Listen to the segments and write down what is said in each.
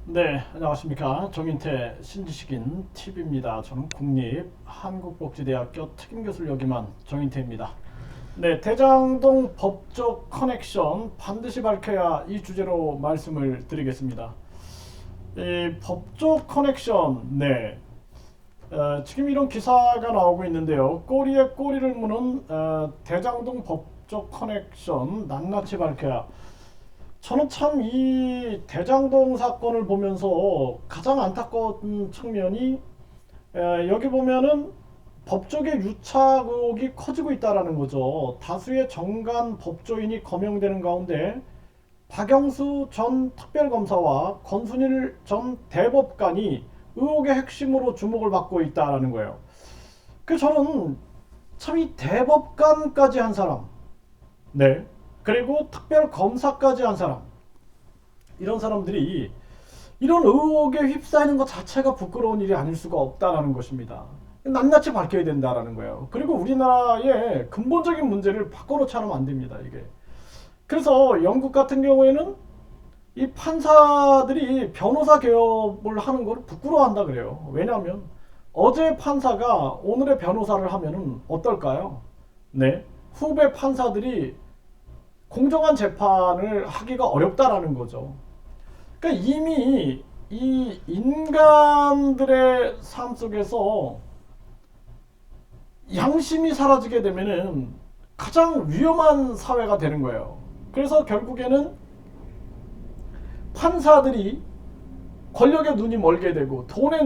네, 안녕하십니까. 정인태 신지식인 TV입니다. 저는 국립한국복지대학교 특임교수를 역임한 정인태입니다. 네, 대장동 법적 커넥션 반드시 밝혀야 이 주제로 말씀을 드리겠습니다. 이 법적 커넥션, 네. 지금 이런 기사가 나오고 있는데요. 꼬리에 꼬리를 무는 대장동 법적 커넥션 낱낱이 밝혀야. 저는 참 이 대장동 사건을 보면서 가장 안타까운 측면이 여기 보면은 법조계 유착 의혹이 커지고 있다라는 거죠. 다수의 정관 법조인이 거명되는 가운데 박영수 전 특별검사와 권순일 전 대법관이 의혹의 핵심으로 주목을 받고 있다라는 거예요. 그 저는 참 이 대법관까지 한 사람, 네, 그리고 특별검사까지 한 사람, 이런 사람들이 이런 의혹에 휩싸이는 것 자체가 부끄러운 일이 아닐 수가 없다라는 것입니다. 낱낱이 밝혀야 된다라는 거예요. 그리고 우리나라의 근본적인 문제를 바꿔놓지 않으면 안 됩니다. 이게. 그래서 영국 같은 경우에는 이 판사들이 변호사 개업을 하는 걸 부끄러워한다 그래요. 왜냐하면 어제 판사가 오늘의 변호사를 하면은 어떨까요? 네, 후배 판사들이 공정한 재판을 하기가 어렵다라는 거죠. 그러니까 이미 이 인간들의 삶 속에서 양심이 사라지게 되면은 가장 위험한 사회가 되는 거예요. 그래서 결국에는 판사들이 권력에 눈이 멀게 되고 돈에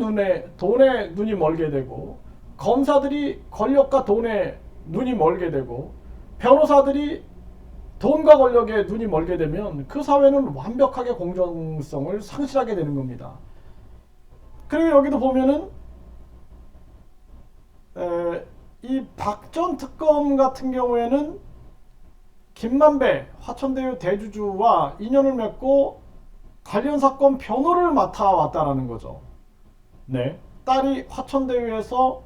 눈이 멀게 되고, 검사들이 권력과 돈에 눈이 멀게 되고, 변호사들이 돈과 권력에 눈이 멀게 되면 그 사회는 완벽하게 공정성을 상실하게 되는 겁니다. 그리고 여기도 보면은 이 박 전 특검 같은 경우에는 김만배 화천대유 대주주와 인연을 맺고 관련 사건 변호를 맡아왔다라는 거죠. 네, 딸이 화천대유에서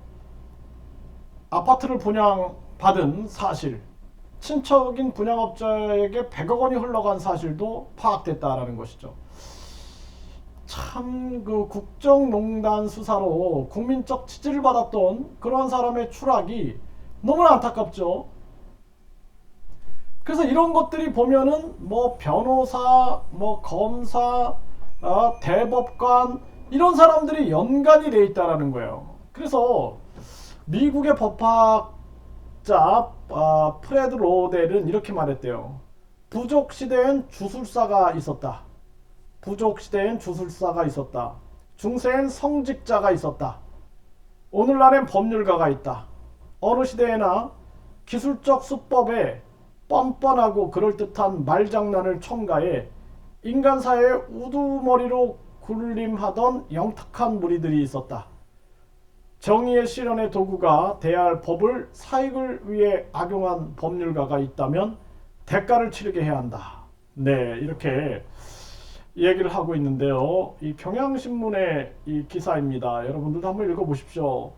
아파트를 분양받은 사실, 친척인 분양업자에게 100억 원이 흘러간 사실도 파악됐다라는 것이죠. 참 그 국정농단 수사로 국민적 지지를 받았던 그러한 사람의 추락이 너무나 안타깝죠. 그래서 이런 것들이 보면은 뭐 변호사, 뭐 검사, 대법관, 이런 사람들이 연관이 돼 있다라는 거예요. 그래서 미국의 법학자 프레드 로델은 이렇게 말했대요. 부족 시대엔 주술사가 있었다. 부족 시대엔 주술사가 있었다. 중세엔 성직자가 있었다. 오늘날엔 법률가가 있다. 어느 시대에나 기술적 수법에 뻔뻔하고 그럴듯한 말장난을 첨가해 인간사회의 우두머리로 군림하던 영특한 무리들이 있었다. 정의의 실현의 도구가 돼야 할 법을 사익을 위해 악용한 법률가가 있다면 대가를 치르게 해야 한다. 네, 이렇게 얘기를 하고 있는데요. 이 경향신문의 이 기사입니다. 여러분들도 한번 읽어보십시오.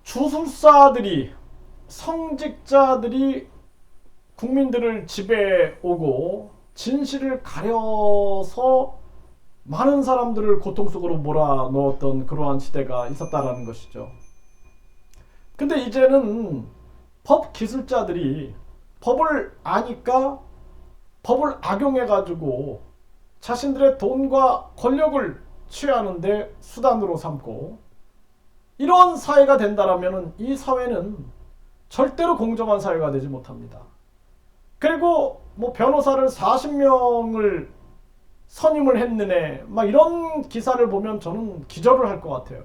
주술사들이, 성직자들이 국민들을 지배오고 진실을 가려서 많은 사람들을 고통 속으로 몰아넣었던 그러한 시대가 있었다라는 것이죠. 근데 이제는 법 기술자들이 법을 아니까 법을 악용해가지고 자신들의 돈과 권력을 취하는데 수단으로 삼고, 이런 사회가 된다라면 이 사회는 절대로 공정한 사회가 되지 못합니다. 그리고 뭐 변호사를 40명을 선임을 했느네, 막 이런 기사를 보면 저는 기절을 할 것 같아요.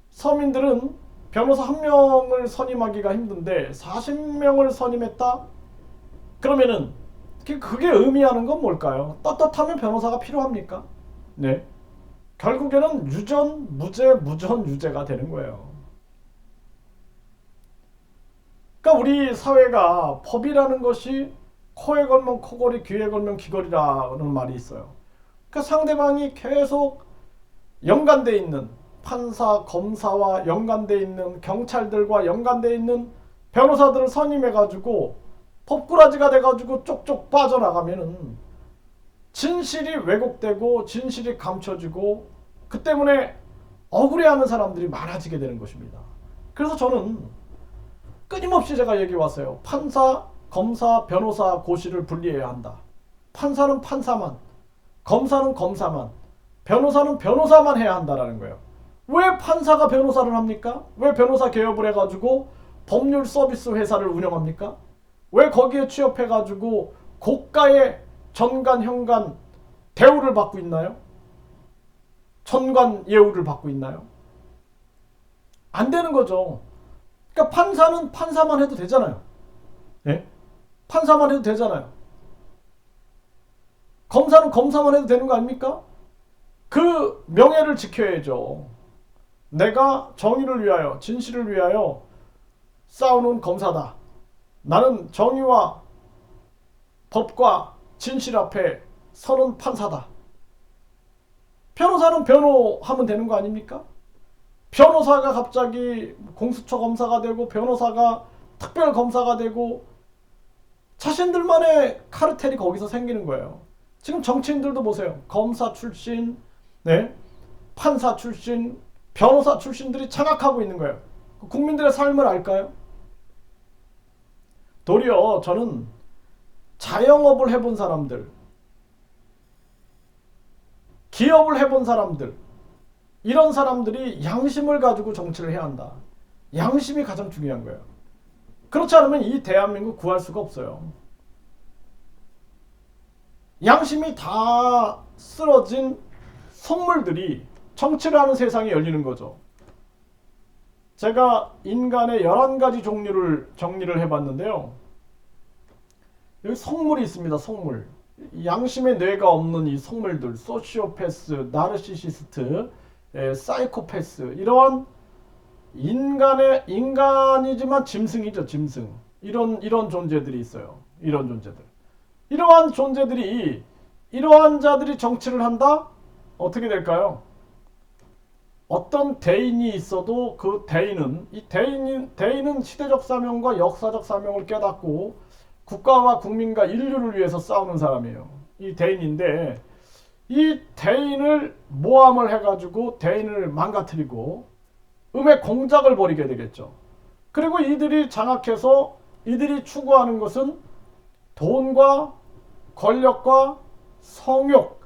서민들은 변호사 한 명을 선임하기가 힘든데 40명을 선임했다? 그러면은 그게 의미하는 건 뭘까요? 떳떳하면 변호사가 필요합니까? 네. 결국에는 유전, 무죄, 무전, 유죄가 되는 거예요. 그러니까 우리 사회가 법이라는 것이 코에 걸면 코걸이, 귀에 걸면 귀걸이라는 말이 있어요. 그러니까 상대방이 계속 연관돼 있는, 판사, 검사와 연관돼 있는, 경찰들과 연관돼 있는 변호사들을 선임해가지고 법꾸라지가 돼가지고 쪽쪽 빠져나가면은 진실이 왜곡되고 진실이 감춰지고 그 때문에 억울해하는 사람들이 많아지게 되는 것입니다. 그래서 저는 끊임없이 제가 얘기해왔어요. 판사, 검사, 변호사, 고시를 분리해야 한다. 판사는 판사만, 검사는 검사만, 변호사는 변호사만 해야 한다라는 거예요. 왜 판사가 변호사를 합니까? 왜 변호사 개업을 해가지고 법률 서비스 회사를 운영합니까? 왜 거기에 취업해가지고 고가의 전관, 현관 대우를 받고 있나요? 천관 예우를 받고 있나요? 안 되는 거죠. 그러니까 판사는 판사만 해도 되잖아요. 예? 판사만 해도 되잖아요. 검사는 검사만 해도 되는 거 아닙니까? 그 명예를 지켜야죠. 내가 정의를 위하여, 진실을 위하여 싸우는 검사다. 나는 정의와 법과 진실 앞에 서는 판사다. 변호사는 변호하면 되는 거 아닙니까? 변호사가 갑자기 공수처 검사가 되고 변호사가 특별검사가 되고 자신들만의 카르텔이 거기서 생기는 거예요. 지금 정치인들도 보세요. 검사 출신, 네, 판사 출신, 변호사 출신들이 장악하고 있는 거예요. 국민들의 삶을 알까요? 도리어 저는 자영업을 해본 사람들, 기업을 해본 사람들, 이런 사람들이 양심을 가지고 정치를 해야 한다. 양심이 가장 중요한 거예요. 그렇지 않으면 이 대한민국 구할 수가 없어요. 양심이 다 쓰러진 속물들이 정치를 하는 세상이 열리는 거죠. 제가 인간의 11가지 종류를 정리를 해봤는데요. 여기 속물이 있습니다. 속물. 양심의 뇌가 없는 이 속물들, 소시오패스, 나르시시스트, 사이코패스, 이러한 인간이지만 짐승이죠. 짐승. 이런 존재들이 있어요. 이런 존재들. 이러한 존재들이, 이러한 자들이 정치를 한다? 어떻게 될까요? 어떤 대인이 있어도 그 대인은 시대적 사명과 역사적 사명을 깨닫고 국가와 국민과 인류를 위해서 싸우는 사람이에요. 이 대인인데, 이 대인을 모함을 해가지고 대인을 망가뜨리고 음의 공작을 벌이게 되겠죠. 그리고 이들이 장악해서 이들이 추구하는 것은 돈과 권력과 성욕,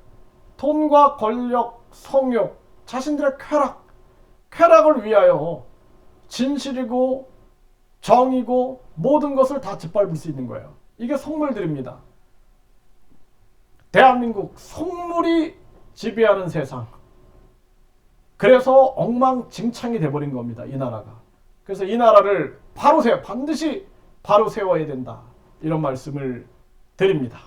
돈과 권력, 성욕, 자신들의 쾌락을 위하여 진실이고 정의고 모든 것을 다 짓밟을 수 있는 거예요. 이게 속물들입니다. 대한민국 속물이 지배하는 세상. 그래서 엉망진창이 돼버린 겁니다. 이 나라가. 그래서 이 나라를 반드시 바로 세워야 된다. 이런 말씀을 드립니다.